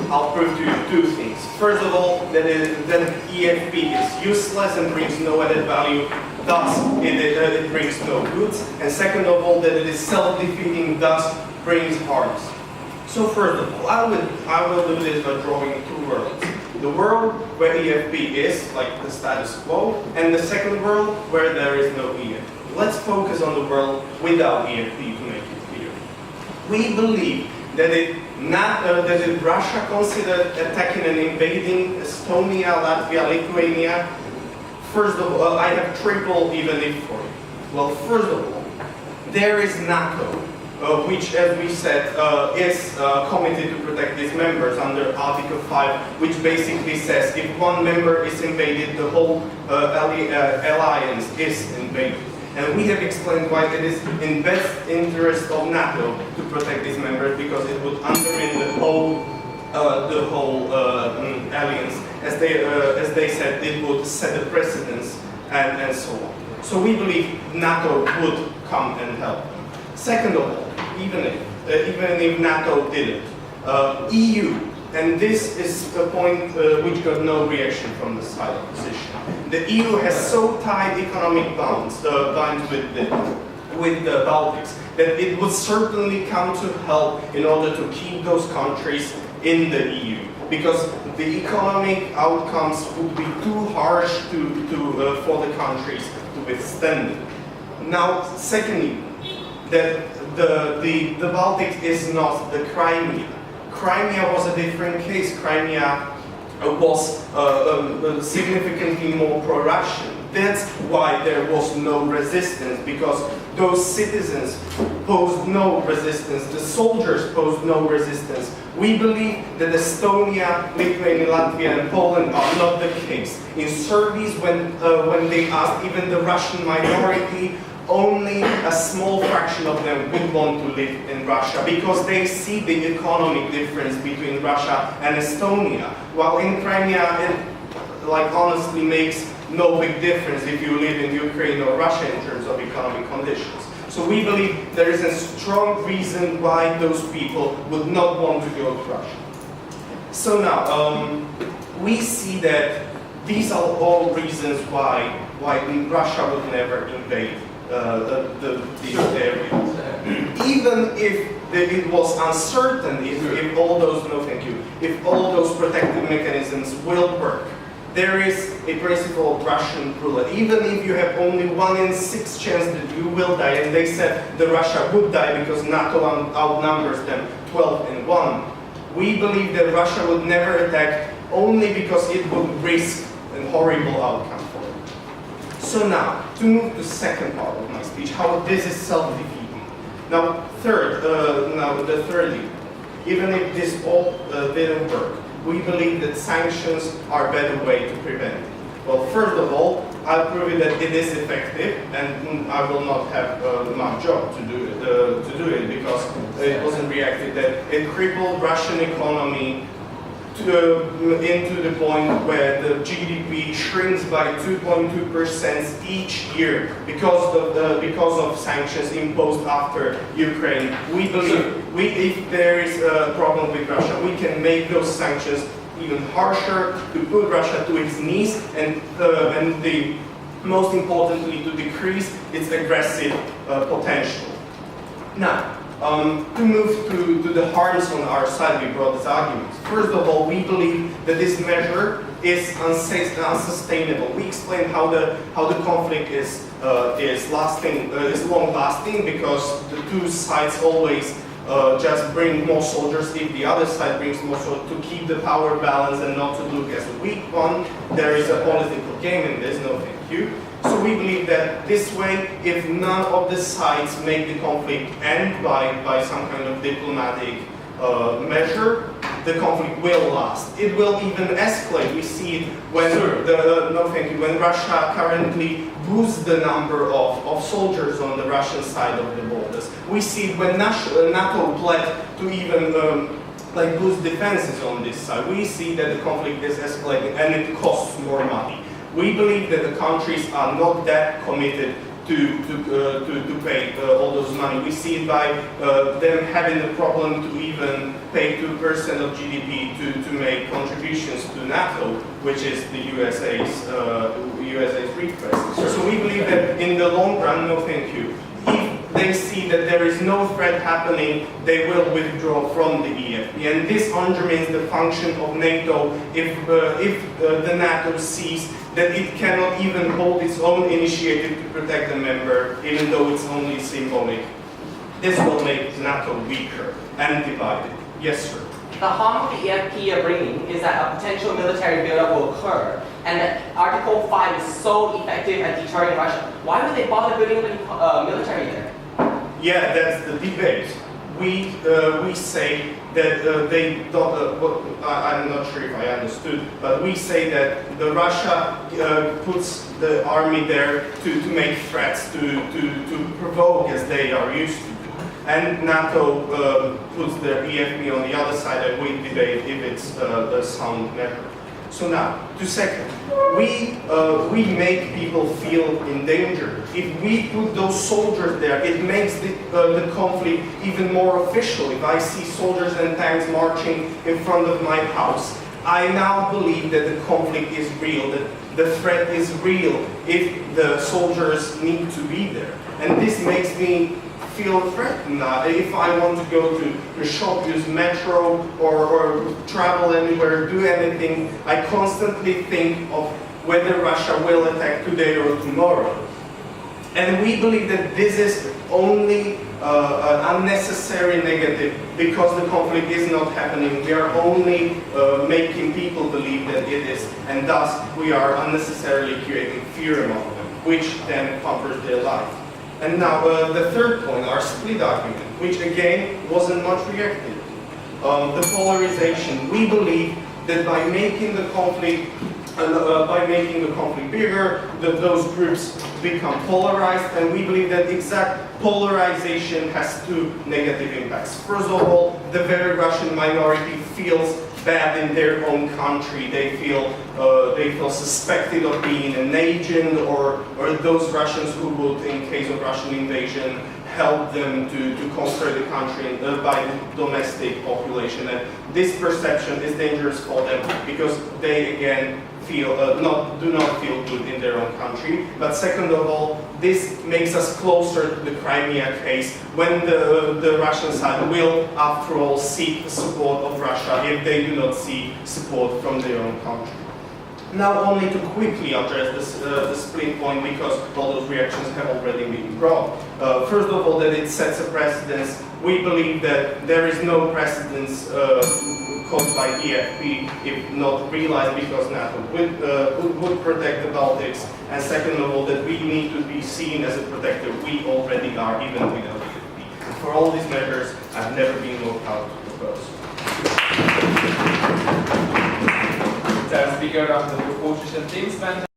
I'll prove to you two things. First of all, that EFP is useless and brings no added value, thus it brings no goods. And second of all, that it is self-defeating, thus brings harms. So first of all, I will do this by drawing two worlds. The world where EFP is, like the status quo, and the second world where there is no EFP. Let's focus on the world without EFP to make it clear. We believe that if Russia considered attacking and invading Estonia, Latvia, Lithuania, first of all, I have triple even if for you. Well, first of all, there is NATO, which, as we said, is committed to protect its members under Article 5, which basically says if one member is invaded, the whole alliance is invaded. And we have explained why it is in best interest of NATO to protect these members, because it would undermine the whole alliance. As they said, it would set a precedence and so on. So we believe NATO would come and help. Second of all, even if NATO didn't, EU, and this is a point which got no reaction from the side opposition. The EU has so tight economic bonds with the Baltics that it would certainly come to help in order to keep those countries in the EU, because the economic outcomes would be too harsh for the countries to withstand it. Now, secondly, that the Baltic is not the Crimea. Crimea was a different case. Crimea was significantly more pro-Russian. That's why there was no resistance, because those citizens posed no resistance, the soldiers posed no resistance. We believe that Estonia, Lithuania, Latvia and Poland are not the case. In surveys, when they asked even the Russian minority, only a small fraction of them would want to live in Russia, because they see the economic difference between Russia and Estonia. While in Crimea, it honestly makes no big difference if you live in Ukraine or Russia in terms of economic conditions. So we believe there is a strong reason why those people would not want to go to Russia. So now, we see that these are all reasons why Russia would never invade these areas. Even if it was uncertain if all those, no thank you, if all those protective mechanisms will work, there is a principle of Russian roulette. Even if you have only 1 in 6 chance that you will die, and they said that Russia would die because NATO outnumbers them 12-1, we believe that Russia would never attack only because it would risk a horrible outcome for it. So now, to move to the second part of my speech, how this is self-defeating. Now, thirdly, even if this all didn't work, we believe that sanctions are a better way to prevent it. Well, first of all, I'll prove that it is effective, and I will not have much job to do it because it wasn't reactive. That it crippled Russian economy into the point where the GDP shrinks by 2.2% each year because of sanctions imposed after Ukraine. We believe if there is a problem with Russia, we can make those sanctions even harsher to put Russia to its knees and most importantly to decrease its aggressive potential. Now, to move to the harms on our side, we brought these arguments. First of all, we believe that this measure is unsustainable. We explained how the conflict is long-lasting because the two sides always just bring more soldiers. If the other side brings more soldiers, to keep the power balance and not to look as a weak one, there is a political game in this. No, thank you. So we believe that this way, if none of the sides make the conflict end by some kind of diplomatic measure, the conflict will last. It will even escalate. We see it when when Russia currently boosts the number of soldiers on the Russian side of the borders. We see it when NATO pledged to even boost defenses on this side. We see that the conflict is escalating and it costs more money. We believe that the countries are not that committed to pay all those money. We see it by them having the problem to even pay 2% of GDP to make contributions to NATO, which is the USA's request. So we believe that in the long run, no thank you. If they see that there is no threat happening, they will withdraw from the EFP. And this undermines the function of NATO if the NATO sees that it cannot even hold its own initiative to protect the member, even though it's only symbolic. This will make NATO weaker and divided. Yes, sir. The harm of the EFP are bringing is that a potential military buildup will occur, and that Article 5 is so effective at deterring Russia. Why would they bother building a military there? Yeah, that's the debate. We say that they don't. I'm not sure if I understood, but we say that the Russia puts the army there to make threats, to provoke, as they are used to. And NATO puts the EFP on the other side, and we debate if it's a sound measure. So now, to second, we make people feel in danger. If we put those soldiers there, it makes the conflict even more official. If I see soldiers and tanks marching in front of my house, I now believe that the conflict is real, that the threat is real if the soldiers need to be there. And this makes me feel threatened. If I want to go to the shop, use metro, or travel anywhere, do anything, I constantly think of whether Russia will attack today or tomorrow. And we believe that this is only an unnecessary negative because the conflict is not happening. We are only making people believe that it is, and thus we are unnecessarily creating fear among them, which then comforts their life. And now the third point, our split argument, which again wasn't much reacted. The polarization. We believe that by making the conflict bigger, that those groups become polarized, and we believe that exact polarization has two negative impacts. First of all, the very Russian minority feels bad in their own country. They feel suspected of being an agent, or those Russians who would, in case of Russian invasion, help them to conquer the country by the domestic population. And this perception is dangerous for them because they again do not feel good in their own country. But second of all, this makes us closer to the Crimea case, when the Russian side will, after all, seek the support of Russia if they do not see support from their own country. Now, only to quickly address the split point, because all those reactions have already been brought. First of all, that it sets a precedence. We believe that there is no precedence caused by EFP if not realized, because NATO would protect the Baltics. And second of all, that we need to be seen as a protector. We already are, even without EFP. For all these measures, I've never been more proud to propose. Der Speaker of the Proposition Teams